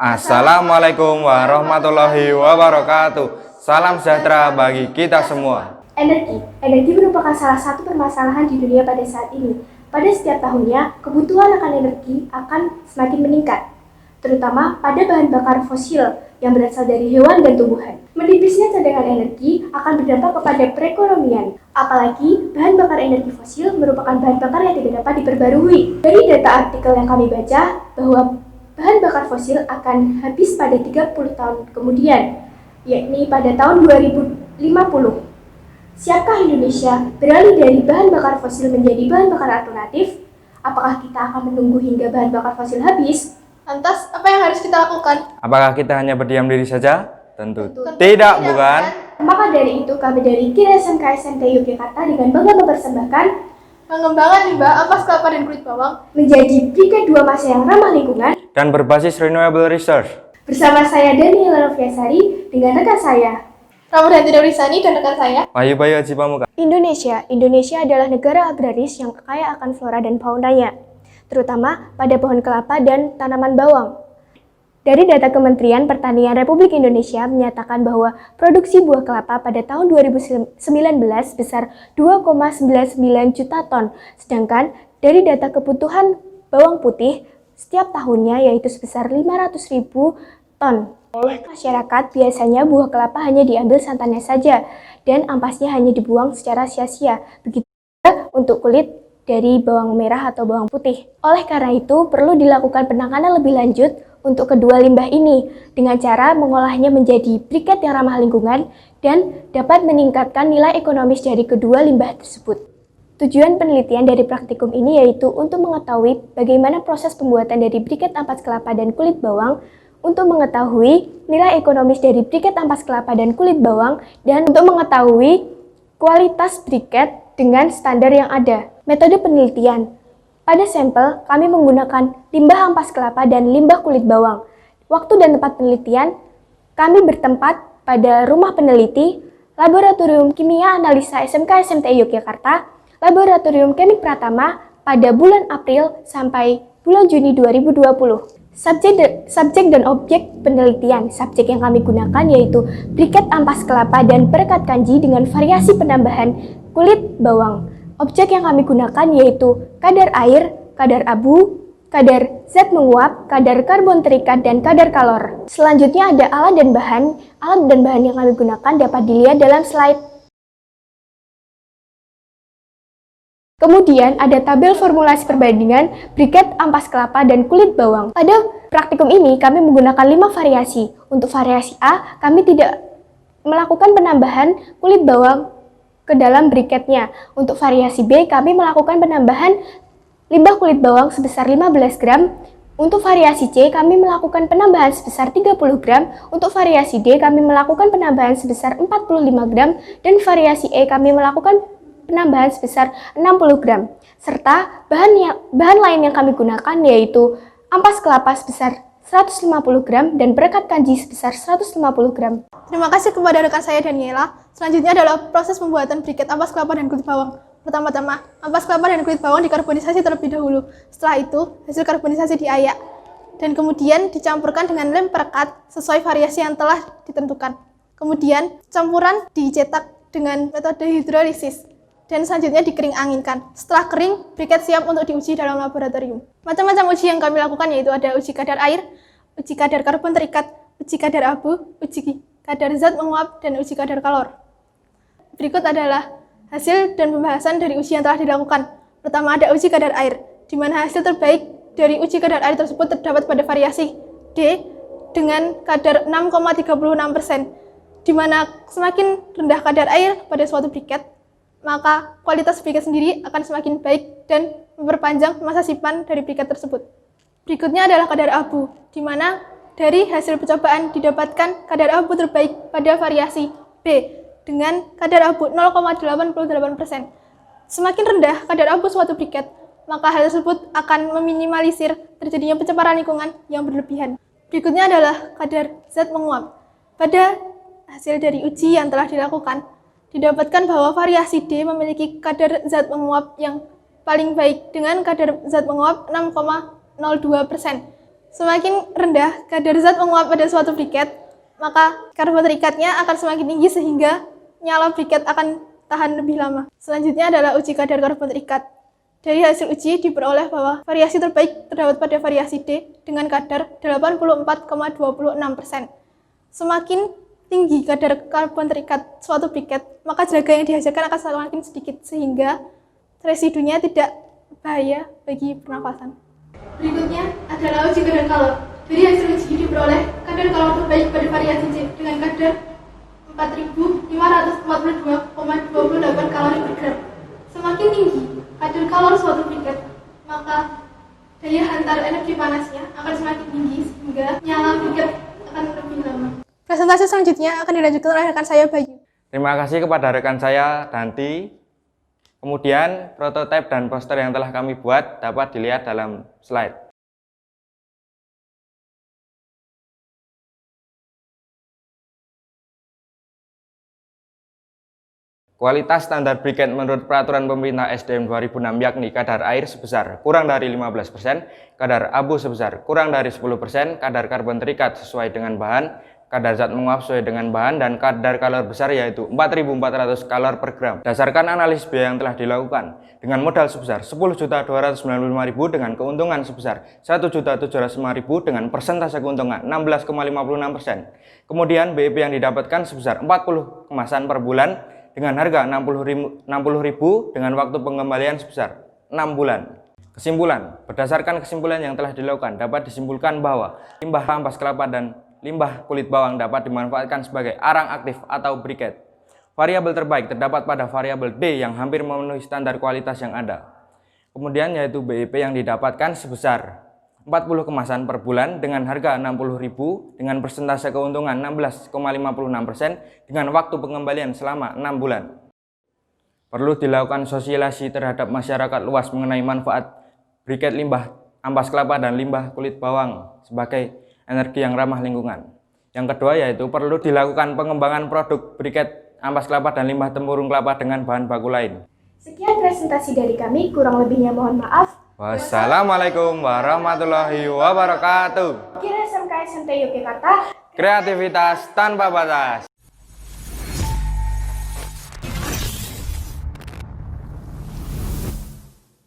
Assalamualaikum warahmatullahi wabarakatuh. Salam sejahtera bagi kita semua. Energi merupakan salah satu permasalahan di dunia pada saat ini. Pada setiap tahunnya, kebutuhan akan energi akan semakin meningkat, terutama pada bahan bakar fosil yang berasal dari hewan dan tumbuhan. Menipisnya cadangan energi akan berdampak kepada perekonomian, apalagi bahan bakar energi fosil merupakan bahan bakar yang tidak dapat diperbarui. Dari data artikel yang kami baca, bahwa bahan bakar fosil akan habis pada 30 tahun kemudian, yakni pada tahun 2050. Siapkah Indonesia beralih dari bahan bakar fosil menjadi bahan bakar alternatif? Apakah kita akan menunggu hingga bahan bakar fosil habis? Lantas, apa yang harus kita lakukan? Apakah kita hanya berdiam diri saja? Tentu tidak, bukan? Maka dari itu, kami dari KIR SMK SMT Yogyakarta dengan bangga mempersembahkan pengembangan limbah ampas kelapa dan kulit bawang menjadi briket 2 masa yang ramah lingkungan Dan berbasis renewable resource. bersama saya Daniela Noviasari dengan rekan saya Ramadhan Rizani dan rekan saya Wahyu Bayu Haji Pamuka. Indonesia adalah negara agraris yang kaya akan flora dan faunanya, terutama pada pohon kelapa dan tanaman bawang. Dari data Kementerian Pertanian Republik Indonesia menyatakan bahwa produksi buah kelapa pada tahun 2019 besar 2,99 juta ton, sedangkan dari data kebutuhan bawang putih setiap tahunnya yaitu sebesar 500.000 ton. Oleh masyarakat, biasanya buah kelapa hanya diambil santannya saja dan ampasnya hanya dibuang secara sia-sia. Begitu juga untuk kulit dari bawang merah atau bawang putih. Oleh karena itu, perlu dilakukan penanganan lebih lanjut untuk kedua limbah ini dengan cara mengolahnya menjadi briket yang ramah lingkungan dan dapat meningkatkan nilai ekonomis dari kedua limbah tersebut. Tujuan penelitian dari praktikum ini yaitu untuk mengetahui bagaimana proses pembuatan dari briket ampas kelapa dan kulit bawang, untuk mengetahui nilai ekonomis dari briket ampas kelapa dan kulit bawang, dan untuk mengetahui kualitas briket dengan standar yang ada. Metode penelitian. Pada sampel, kami menggunakan limbah ampas kelapa dan limbah kulit bawang. Waktu dan tempat penelitian, kami bertempat pada rumah peneliti, Laboratorium Kimia Analisa SMK SMT Yogyakarta, Laboratorium Kemik Pratama pada bulan April sampai bulan Juni 2020. Subjek dan objek penelitian. Subjek yang kami gunakan yaitu briket ampas kelapa dan perekat kanji dengan variasi penambahan kulit bawang. Objek yang kami gunakan yaitu kadar air, kadar abu, kadar zat menguap, kadar karbon terikat, dan kadar kalor. Selanjutnya ada alat dan bahan. Alat dan bahan yang kami gunakan dapat dilihat dalam slide. Kemudian ada tabel formulasi perbandingan briket ampas kelapa dan kulit bawang. Pada praktikum ini kami menggunakan 5 variasi. Untuk variasi A, kami tidak melakukan penambahan kulit bawang ke dalam briketnya. Untuk variasi B, kami melakukan penambahan limbah kulit bawang sebesar 15 gram. Untuk variasi C, kami melakukan penambahan sebesar 30 gram. Untuk variasi D, kami melakukan penambahan sebesar 45 gram. Dan variasi E, kami melakukan penambahan sebesar 60 gram. Serta bahan lain yang kami gunakan yaitu ampas kelapa sebesar 150 gram dan perekat kanji sebesar 150 gram. Terima kasih kepada rekan saya Daniela. Selanjutnya adalah proses pembuatan briket ampas kelapa dan kulit bawang. Pertama-tama, ampas kelapa dan kulit bawang dikarbonisasi terlebih dahulu. Setelah itu, hasil karbonisasi diayak dan kemudian dicampurkan dengan lem perekat sesuai variasi yang telah ditentukan. Kemudian, campuran dicetak dengan metode hidrolisis dan selanjutnya dikering anginkan. Setelah kering, briket siap untuk diuji dalam laboratorium. Macam-macam uji yang kami lakukan yaitu ada uji kadar air, uji kadar karbon terikat, uji kadar abu, uji kadar zat menguap, dan uji kadar kalor. Berikut adalah hasil dan pembahasan dari uji yang telah dilakukan. Pertama ada uji kadar air, di mana hasil terbaik dari uji kadar air tersebut terdapat pada variasi D dengan kadar 6,36%, di mana semakin rendah kadar air pada suatu briket, maka kualitas briket sendiri akan semakin baik dan memperpanjang masa simpan dari briket tersebut. Berikutnya adalah kadar abu, di mana dari hasil percobaan didapatkan kadar abu terbaik pada variasi B dengan kadar abu 0,88%. Semakin rendah kadar abu suatu briket, maka hal tersebut akan meminimalisir terjadinya pencemaran lingkungan yang berlebihan. Berikutnya adalah kadar zat menguap. Pada hasil dari uji yang telah dilakukan, didapatkan bahwa variasi D memiliki kadar zat menguap yang paling baik dengan kadar zat menguap 6,02%. Semakin rendah kadar zat menguap pada suatu briket, maka karbon terikatnya akan semakin tinggi sehingga nyala briket akan tahan lebih lama. Selanjutnya adalah uji kadar karbon terikat. Dari hasil uji diperoleh bahwa variasi terbaik terdapat pada variasi D dengan kadar 84,26%. Semakin tinggi kadar karbon terikat suatu briket, maka jaga yang dihasilkan akan semakin sedikit sehingga residunya tidak bahaya bagi pernafasan. Berikutnya adalah uji kadar kalor. Dari hasil uji diperoleh kadar kalor terbaik pada variasi C dengan kadar 4.542,28 kalori per gram. Semakin tinggi kadar kalor suatu briket, maka daya hantar energi panasnya akan semakin tinggi sehingga nyala briket akan lebih lama. Presentasi selanjutnya akan dilanjutkan oleh rekan saya Bayu. Terima kasih kepada rekan saya Danti. Kemudian prototipe dan poster yang telah kami buat dapat dilihat dalam slide. Kualitas standar briket menurut peraturan pemerintah SDM 2006 yakni kadar air sebesar kurang dari 15%, kadar abu sebesar kurang dari 10%, kadar karbon terikat sesuai dengan bahan, kadar zat menguap sesuai dengan bahan, dan kadar kalor besar yaitu 4.400 kalor per gram. Berdasarkan analisis biaya yang telah dilakukan dengan modal sebesar 10.295.000 dengan keuntungan sebesar 1.705.000 dengan persentase keuntungan 16,56%. Kemudian BEP yang didapatkan sebesar 40 kemasan per bulan dengan harga 60.000 dengan waktu pengembalian sebesar 6 bulan. Kesimpulan, berdasarkan kesimpulan yang telah dilakukan dapat disimpulkan bahwa limbah ampas kelapa dan limbah kulit bawang dapat dimanfaatkan sebagai arang aktif atau briket. Variabel terbaik terdapat pada variabel D yang hampir memenuhi standar kualitas yang ada. Kemudian yaitu BEP yang didapatkan sebesar 40 kemasan per bulan dengan harga 60.000 dengan persentase keuntungan 16,56% dengan waktu pengembalian selama 6 bulan. Perlu dilakukan sosialisasi terhadap masyarakat luas mengenai manfaat briket limbah ampas kelapa dan limbah kulit bawang sebagai energi yang ramah lingkungan. Yang kedua yaitu perlu dilakukan pengembangan produk briket ampas kelapa dan limbah tempurung kelapa dengan bahan baku lain. Sekian presentasi dari kami, kurang lebihnya mohon maaf. Wassalamualaikum warahmatullahi wabarakatuh. Kira SMK SMT Yogyakarta, Kreativitas tanpa batas.